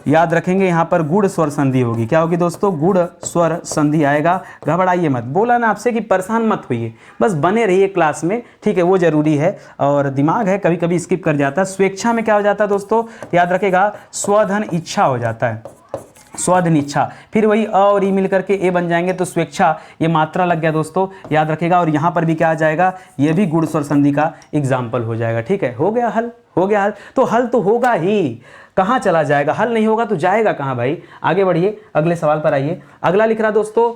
याद रखेंगे, यहाँ पर गुण स्वर संधि होगी। क्या होगी दोस्तों, गुण स्वर संधि आएगा। घबराइए मत, बोला ना आपसे कि परेशान मत होइए, बस बने रहिए क्लास में, ठीक है, वो जरूरी है। और दिमाग है कभी कभी स्किप कर जाता है। स्वेच्छा में क्या हो जाता है दोस्तों, याद रखेगा, स्वधन इच्छा हो जाता है, स्वधन इच्छा। फिर वही अ और ई मिल करके ए बन जाएंगे तो स्वेच्छा, ये मात्रा लग गया दोस्तों, याद रखेगा। और यहाँ पर भी क्या आ जाएगा, ये भी गुण स्वर संधि का एग्जाम्पल हो जाएगा, ठीक है। हो गया हल, हो गया हल। तो हल तो होगा ही, कहाँ चला जाएगा, हल नहीं होगा तो जाएगा कहाँ भाई। आगे बढ़िए, अगले सवाल पर आइए। अगला लिख रहा दोस्तों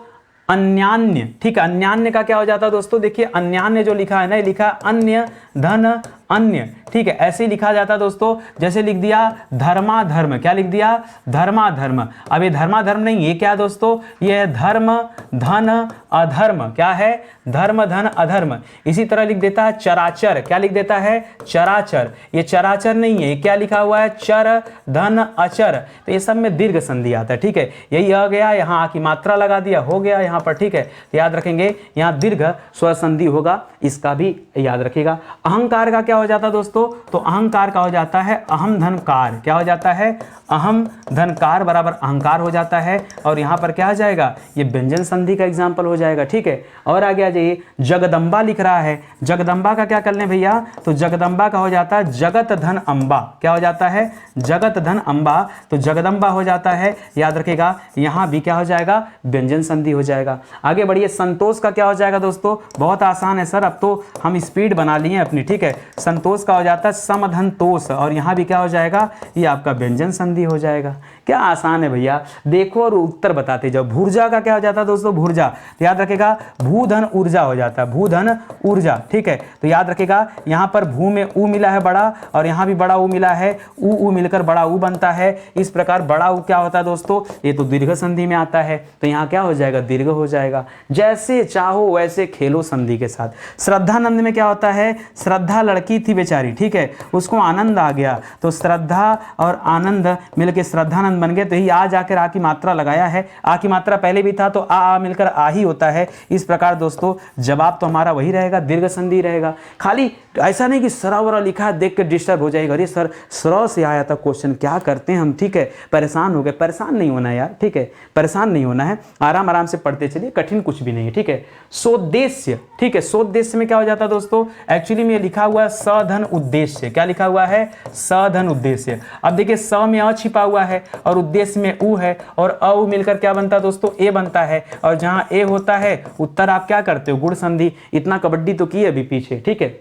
अन्यान्य, ठीक है। अन्यान्य का क्या हो जाता है दोस्तों, देखिए अन्यान्य जो लिखा है ना, लिखा अन्य धन अन्य, ठीक है, ऐसे ही लिखा जाता है दोस्तों। जैसे लिख दिया धर्माधर्म, क्या लिख दिया, धर्माधर्म। अब ये धर्माधर्म नहीं, ये क्या है दोस्तों, ये है धर्म धन अधर्म। क्या है, धर्म धन अधर्म। इसी तरह लिख देता है चराचर, क्या लिख देता है, चराचर। ये चराचर नहीं है, ये क्या लिखा हुआ है, चर धन अचर। तो ये सब में दीर्घ संधि आता है, ठीक है। यही आ गया, यहाँ आकी मात्रा लगा दिया, हो गया यहाँ पर, ठीक है। याद रखेंगे यहाँ दीर्घ स्वर संधि होगा, इसका भी याद रखिएगा। अहंकार का क्या हो जाता है दोस्तों, तो अहंकार का हो जाता है अहम धनकार। क्या हो जाता है, अहम धनकार बराबर अहंकार हो जाता है। और यहाँ पर क्या आ जाएगा, ये व्यंजन संधि का एग्जाम्पल हो जाएगा, ठीक है। और आगे आ जाइए, जगदम्बा लिख रहा है। जगदम्बा का क्या कर लें भैया, तो जगदम्बा का हो जाता है जगत धन अम्बा। क्या हो जाता है, जगत धन अम्बा, तो जगदम्बा हो जाता है, याद रखिएगा। यहाँ भी क्या हो जाएगा, व्यंजन संधि हो जाएगा। आगे बढ़िए, संतोष का क्या हो जाएगा दोस्तों, बहुत आसान है सर, अब तो हम स्पीड बना लिए अपनी, ठीक है। संतोष का हो जाता है समधन तोष, और यहाँ भी क्या हो जाएगा, ये आपका व्यंजन संधि हो जाएगा। क्या आसान है भैया, देखो और उत्तर बताते जाओ। भूर्जा का क्या हो जाता है दोस्तों, भूर्जा, तो याद रखेगा भूधन ऊर्जा हो जाता है, भूधन ऊर्जा, ठीक है। तो याद रखेगा यहाँ पर भू में ऊ मिला है बड़ा, और यहाँ भी बड़ा ऊ मिला है, ऊ मिलकर बड़ा ऊ बनता है। इस प्रकार बड़ा ऊ क्या होता है दोस्तों, ये तो दीर्घ संधि में आता है, तो यहाँ क्या हो जाएगा, दीर्घ हो जाएगा। जैसे चाहो वैसे खेलो संधि के साथ। श्रद्धानंद में क्या होता है, श्रद्धा लड़की थी बेचारी, ठीक है, उसको आनंद आ गया, तो श्रद्धा और आनंद मिलकर श्रद्धानंद बन गए। तो यही आ जाकर आ की मात्रा लगाया है, आ की मात्रा पहले भी था तो आ मिलकर आ ही होता है। इस प्रकार दोस्तों जवाब तो हमारा वही रहेगा, दीर्घ संधि रहेगा। खाली ऐसा नहीं कि सरावरा लिखा है देख के डिस्टर्ब हो जाएगा, अरे सर सर से आया था क्वेश्चन, क्या करते हैं हम, ठीक है, परेशान हो गए। परेशान नहीं होना है यार, ठीक है, परेशान नहीं होना है, आराम आराम से पढ़ते चलिए, कठिन कुछ भी नहीं है, ठीक है। सोद्देश्य, ठीक है, सोद्देश्य में क्या हो जाता है दोस्तों, एक्चुअली में लिखा हुआ है सधन उद्देश्य। क्या लिखा हुआ है, सधन उद्देश्य। अब देखिए स में अ छिपा हुआ है और उद्देश्य में उ है, और अ उ मिलकर क्या बनता है दोस्तों, ए बनता है। और जहां ए होता है उत्तर आप क्या करते हो, गुण संधि। इतना कबड्डी तो की है अभी पीछे, ठीक है।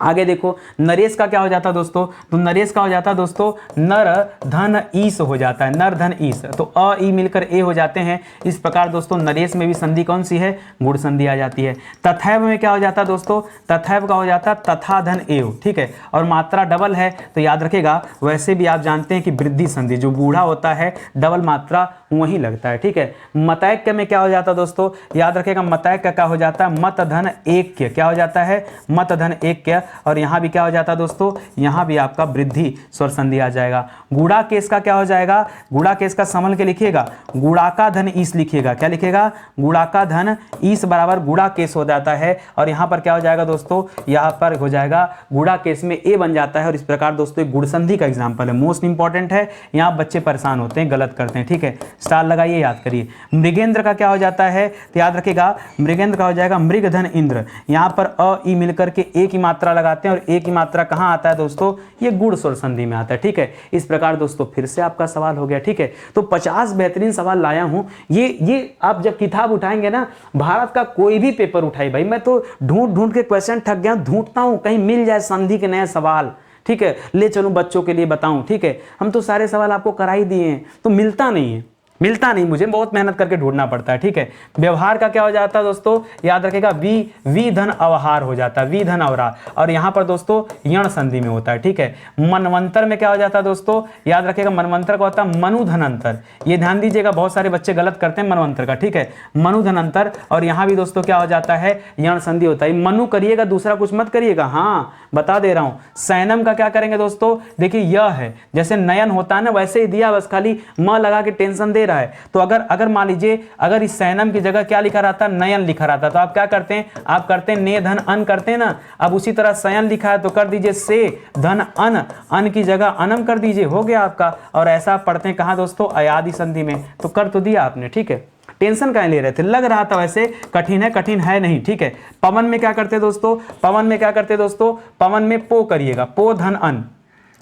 आगे देखो, नरेश का क्या हो जाता है दोस्तों, तो नरेश का हो जाता है दोस्तों नर धन ईस हो जाता है, नर धन ईस, तो अ ई मिलकर ए हो जाते हैं। इस प्रकार दोस्तों नरेश में भी संधि कौन सी है, गुण संधि आ जाती है। तथैव में क्या हो जाता है दोस्तों, तथैव का हो जाता है तथा धन एव, ठीक है, और मात्रा डबल है तो याद रखेगा। वैसे भी आप जानते हैं कि वृद्धि संधि जो बूढ़ा होता है डबल मात्रा वहीं लगता है, ठीक है। मतैक्य में क्या हो जाता है दोस्तों, याद रखिएगा, मतैक्य क्या हो जाता है, मत धन ऐक्य, क्या हो जाता है, मत धन ऐक्य। और यहाँ भी क्या हो जाता है दोस्तों, यहाँ भी आपका वृद्धि स्वर संधि आ जाएगा। गुणा केस का क्या हो जाएगा, गुणा केस का संभल के लिखिएगा, गुणाका धन ईस लिखिएगा, क्या लिखिएगा, गुणाका धन ईस बराबर गुणा केस हो जाता है। और यहाँ पर क्या हो जाएगा दोस्तों, यहाँ पर हो जाएगा गुणा केस में ए बन जाता है। और इस प्रकार दोस्तों एक गुण संधि का एग्जाम्पल है, मोस्ट इंपॉर्टेंट है, यहाँ बच्चे परेशान होते हैं, गलत करते हैं, ठीक है। स्टार लगाइए, याद करिए। मृगेंद्र का क्या हो जाता है, तो याद रखिएगा, मृगेंद्र का हो जाएगा मृग धन इंद्र। यहाँ पर अ ई मिलकर के ए की मात्रा लगाते हैं, और ए की मात्रा कहाँ आता है दोस्तों, ये गुण स्वर संधि में आता है, ठीक है। इस प्रकार दोस्तों फिर से आपका सवाल हो गया, ठीक है। तो 50 बेहतरीन सवाल लाया हूं। ये आप जब किताब उठाएंगे ना, भारत का कोई भी पेपर उठाई भाई, मैं तो ढूंढ ढूंढ के क्वेश्चन थक गया, ढूंढता हूं कहीं मिल जाए संधि के नए सवाल, ठीक है, ले चलूं बच्चों के लिए बताऊं, ठीक है। हम तो सारे सवाल आपको करा ही दिए हैं, तो मिलता नहीं है, मिलता नहीं, मुझे बहुत मेहनत करके ढूंढना पड़ता है, ठीक है। व्यवहार का क्या हो जाता है दोस्तों, याद रखेगा, वी धन अवहार हो जाता है, वी धन अवहार। और यहां पर दोस्तों यण संधि में होता है, ठीक है। मनवंतर में क्या हो जाता है दोस्तों, याद रखेगा, मनवंतर का होता है मनु धनंतर। ये ध्यान दीजिएगा, बहुत सारे बच्चे गलत करते हैं मनवंतर का, ठीक है, मनु धनंतर। और यहां भी दोस्तों क्या हो जाता है, यण संधि होता है। मनु करिएगा, दूसरा कुछ मत करिएगा, हाँ बता दे रहा हूं। सैनम का क्या करेंगे दोस्तों, देखिए यह है, जैसे नयन होता है ना, वैसे ही दिया, बस खाली म लगा के टेंशन दे रहा है। तो अगर मान लीजिए, अगर इस सैनम की जगह क्या लिखा रहता, नयन लिखा रहता, तो आप क्या करते हैं, आप करते हैं ने धन अन करते हैं ना। अब उसी तरह सयन लिखा है तो कर दीजिए से धन अन, अन की जगह अनम कर दीजिए, हो गया आपका। और ऐसा पढ़ते हैं कहां दोस्तों, अयादि संधि में। तो कर तो दिया आपने, ठीक है। टेंशन काहे ले रहे थे, लग रहा था वैसे कठिन है, कठिन है नहीं, ठीक है। पवन में क्या करते दोस्तों, पवन में क्या करते दोस्तों, पवन में पो करिएगा, पो धन अन,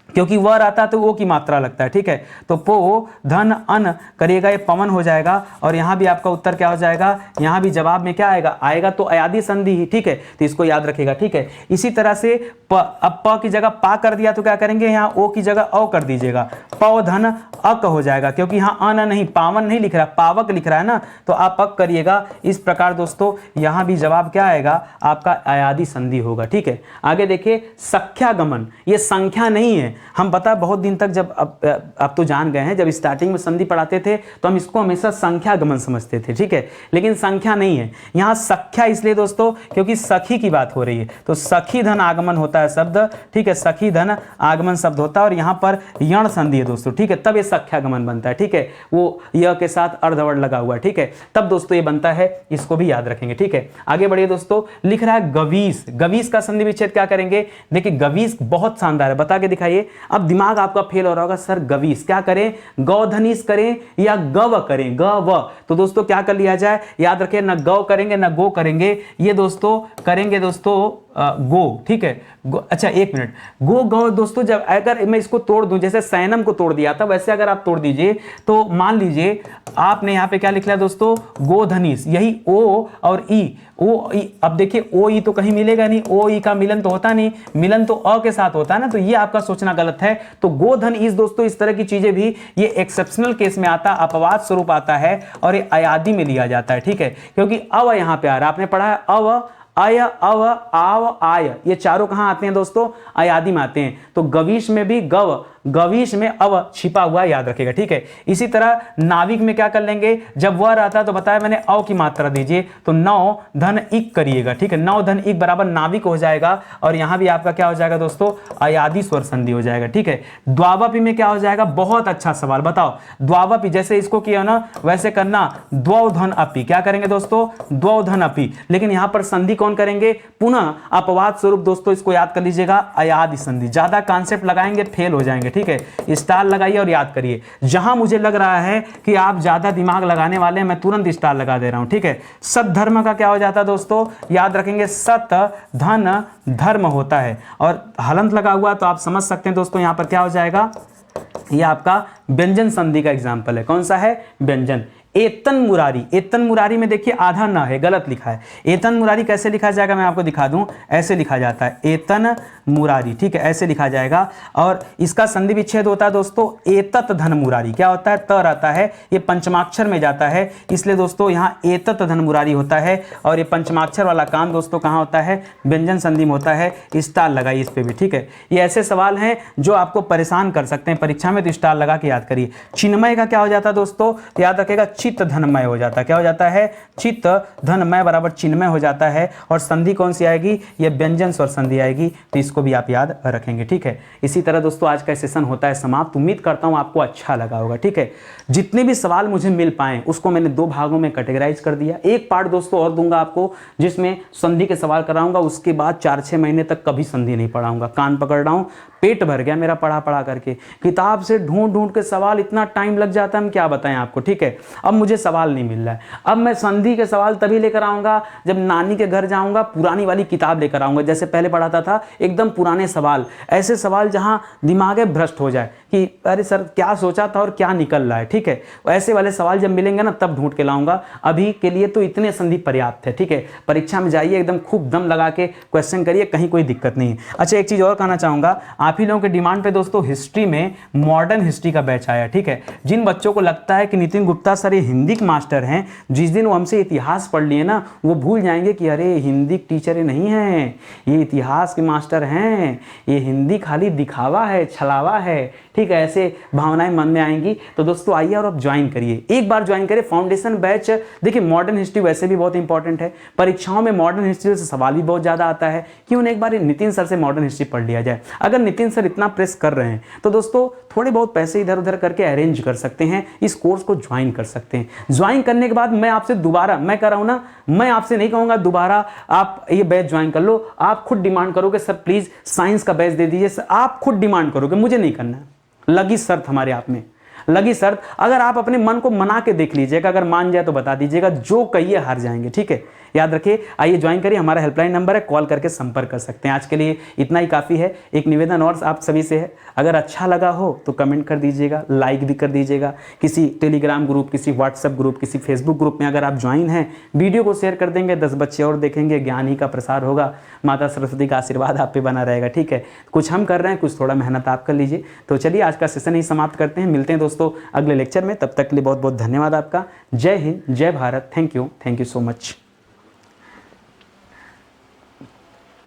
क्योंकि वर आता है तो ओ की मात्रा लगता है, ठीक है। तो पो धन अन करिएगा, ये पवन हो जाएगा। और यहां भी आपका उत्तर क्या हो जाएगा, यहां भी जवाब में क्या आएगा, आएगा तो अयादि संधि ही, ठीक है। तो इसको याद रखिएगा, ठीक है। इसी तरह से अब प की जगह पा कर दिया तो क्या करेंगे, यहां ओ की जगह औ कर दीजिएगा, पौ धन अक हो जाएगा, क्योंकि यहां अन नहीं, पावन नहीं लिख रहा, पावक लिख रहा है ना, तो आप अक करिएगा। इस प्रकार दोस्तों यहां भी जवाब क्या आएगा, आपका अयादि संधि होगा, ठीक है। आगे देखिए, संख्यागमन, ये संख्या नहीं है। हम पता बहुत दिन तक, जब अब तो जान गए हैं, जब स्टार्टिंग में संधि पढ़ाते थे तो हम इसको हमेशा संख्या गमन समझते थे, ठीक है, लेकिन संख्या नहीं है। यहां सख्या इसलिए दोस्तों क्योंकि सखी की बात हो रही है, तो सखी धन आगमन होता है शब्द, ठीक है, सखी धन आगमन शब्द होता है। और यहां पर यण संधि है दोस्तों, ठीक है, तब ये सख्या गमन बनता है, ठीक है, वो य के साथ अर्धवर्ण लगा हुआ है, ठीक है, तब दोस्तों ये बनता है, इसको भी याद रखेंगे, ठीक है। आगे बढ़िए दोस्तों, लिख रहा है गवीस, गवीस का संधि विच्छेद क्या करेंगे, देखिए गवीस बहुत शानदार है, बता के दिखाइए। अब दिमाग आपका फेल हो रहा होगा, सर गवीस क्या करें, गौधनीस करें या गव करें, गव। तो दोस्तों क्या कर लिया जाए, याद रखें, ना गौ करेंगे ना गो करेंगे, ये दोस्तों करेंगे दोस्तों गो, ठीक है। अच्छा एक मिनट, गो गौ दोस्तों, जब अगर मैं इसको तोड़ दूं, जैसे सैनम को तोड़ दिया था, वैसे अगर आप तोड़ दीजिए तो मान लीजिए आपने यहां पे क्या लिख लिया दोस्तों, गोधनीस, यही ओ और ई, ओ ई। अब देखिए ओ ई तो कहीं मिलेगा नहीं, ओ ई का मिलन तो होता नहीं, मिलन तो अ के साथ होता है ना, तो ये आपका सोचना गलत है। तो गोधन इस दोस्तों, इस तरह की चीजें भी ये एक्सेप्शनल केस में आता, अपवाद स्वरूप आता है, और ये अयादि में लिया जाता है, ठीक है, क्योंकि अव यहां पे आ रहा, आपने पढ़ा है अव, अय, अव, आव, आय, ये चारों कहां आते हैं दोस्तों, अयादि में आते हैं। तो गवीश में भी गव, गवीश में अव छिपा हुआ, याद रखिएगा, ठीक है। इसी तरह नाविक में क्या कर लेंगे, जब वह रहता है तो बताया मैंने अव की मात्रा दीजिए, तो नौ धन इक करिएगा, ठीक है, नौ धन इक बराबर नाविक हो जाएगा। और यहां भी आपका क्या हो जाएगा दोस्तों, अयादि स्वर संधि हो जाएगा, ठीक है। द्वावपी में क्या हो जाएगा, बहुत अच्छा सवाल, बताओ द्वावपी, जैसे इसको किया ना वैसे करना, द्वौ धन अपी, क्या करेंगे दोस्तों, द्वौ धन अपी, लेकिन यहां पर संधि कौन करेंगे, पुनः अपवाद स्वरूप दोस्तों, इसको याद कर लीजिएगा, अयादि संधि। ज्यादा कॉन्सेप्ट लगाएंगे फेल हो जाएंगे, ठीक है, स्टार लगाइए और याद करिए। जहां मुझे लग रहा है कि आप ज्यादा दिमाग लगाने वाले हैं, मैं तुरंत स्टार लगा दे रहा हूं, ठीक है। सत धर्म का क्या हो जाता है दोस्तों, याद रखेंगे, सत धन धर्म होता है, और हलंत लगा हुआ, तो आप समझ सकते हैं दोस्तों यहां पर क्या हो जाएगा, ये आपका व्यंजन संधि का एग्जाम्पल है। कौन सा है, व्यंजन। एतन मुरारी, एतन मुरारी में देखिए आधा न है, गलत लिखा है। एतन मुरारी कैसे लिखा जाएगा मैं आपको दिखा दूं, ऐसे लिखा जाता है एतन मुरारी, ठीक है, ऐसे लिखा जाएगा। और इसका संधि विच्छेद होता है दोस्तों एतत धन मुरारी, क्या होता है, त रहता है, ये पंचमाक्षर में जाता है, इसलिए दोस्तों यहाँ एतत धन मुरारी होता है। और ये पंचमाक्षर वाला काम दोस्तों कहाँ होता है, व्यंजन संधि में होता है। स्टार लगाइए इस पे भी, ठीक है। ये ऐसे सवाल हैं जो आपको परेशान कर सकते हैं परीक्षा में, तो स्टार लगा के याद करिए। चिन्मय का क्या हो जाता है दोस्तों, तो याद रखिएगा चित्त धनमय हो जाता है, क्या हो जाता है, चित्त धनमय बराबर चिन्मय हो जाता है। और संधि कौन सी आएगी, ये व्यंजन स्वर संधि आएगी, तो इसको भी आप याद रखेंगे, ठीक है। इसी तरह दोस्तों आज का सेशन होता है समाप्त। उम्मीद करता हूं आपको अच्छा लगा होगा, ठीक है। जितने भी सवाल मुझे मिल पाए उसको मैंने 2 भागों में कैटेगराइज कर दिया। एक पार्ट दोस्तों और दूंगा आपको जिसमें संधि के सवाल कराऊंगा, उसके बाद 4-6 महीने तक कभी संधि नहीं पढ़ाऊंगा। कान पकड़ रहा हूं, पेट भर गया मेरा पढ़ा करके, किताब से ढूंढ के सवाल इतना टाइम लग जाता है, हम क्या बताएं आपको, ठीक है। अब मुझे सवाल नहीं मिल रहा है, अब मैं संधि के सवाल तभी लेकर आऊंगा जब नानी के घर जाऊंगा, पुरानी वाली किताब लेकर आऊंगा, जैसे पहले पढ़ाता था, एकदम पुराने सवाल, ऐसे सवाल जहां दिमाग भ्रष्ट हो जाए कि अरे सर क्या सोचा था और क्या निकल रहा है, ठीक है। ऐसे वाले सवाल जब मिलेंगे ना तब ढूंढ के लाऊंगा। अभी के लिए तो इतने संधि पर्याप्त है, ठीक है। परीक्षा में जाइए एकदम खूब दम लगा के क्वेश्चन करिए, कहीं कोई दिक्कत नहीं है। अच्छा एक चीज और कहना चाहूंगा, आप ही लोगों के डिमांड पे दोस्तों हिस्ट्री में मॉडर्न हिस्ट्री का बैच आया, ठीक है। जिन बच्चों को लगता है कि नितिन गुप्ता सर ये हिंदी के मास्टर हैं, जिस दिन वो हमसे इतिहास पढ़ लिए ना वो भूल जाएंगे कि अरे हिंदी टीचर ही नहीं है, ये इतिहास के मास्टर हैं, ये हिंदी खाली दिखावा है, छलावा है, ठीक है। ऐसे भावनाएं मन में आएंगी। तो दोस्तों आइए और अब ज्वाइन करिए, एक बार ज्वाइन करिए फाउंडेशन बैच। देखिए मॉडर्न हिस्ट्री वैसे भी बहुत इंपॉर्टेंट है, परीक्षाओं में मॉडर्न हिस्ट्री से सवाल भी बहुत ज़्यादा आता है, क्यों एक बार नितिन सर से मॉडर्न हिस्ट्री पढ़ लिया जाए। अगर नितिन सर इतना प्रेस कर रहे हैं तो दोस्तों थोड़े बहुत पैसे इधर उधर करके अरेंज कर सकते हैं, इस कोर्स को ज्वाइन कर सकते हैं। ज्वाइन करने के बाद मैं आपसे दोबारा, मैं कर रहा हूं ना, मैं आपसे नहीं कहूंगा दोबारा आप ये बैच ज्वाइन कर लो, आप खुद डिमांड करोगे सर प्लीज साइंस का बैच दे दीजिए, सर आप खुद डिमांड करोगे, मुझे नहीं करना। लगी शर्त हमारे आप में, लगी शर्त। अगर आप अपने मन को मना के देख लीजिएगा, अगर मान जाए तो बता दीजिएगा, जो कहिए हार जाएंगे, ठीक है। याद रखिए, आइए ज्वाइन करिए, हमारा हेल्पलाइन नंबर है, कॉल करके संपर्क कर सकते हैं। आज के लिए इतना ही काफ़ी है। एक निवेदन और आप सभी से है, अगर अच्छा लगा हो तो कमेंट कर दीजिएगा, लाइक भी कर दीजिएगा। किसी टेलीग्राम ग्रुप, किसी व्हाट्सएप ग्रुप, किसी फेसबुक ग्रुप में अगर आप ज्वाइन हैं, वीडियो को शेयर कर देंगे, 10 बच्चे और देखेंगे, ज्ञान ही का प्रसार होगा, माता सरस्वती का आशीर्वाद आप पे बना रहेगा, ठीक है। कुछ हम कर रहे हैं, कुछ थोड़ा मेहनत आप कर लीजिए। तो चलिए आज का सेशन ही समाप्त करते हैं, मिलते हैं दोस्तों अगले लेक्चर में, तब तक के लिए बहुत बहुत धन्यवाद आपका। जय हिंद, जय Bharat, thank you so much.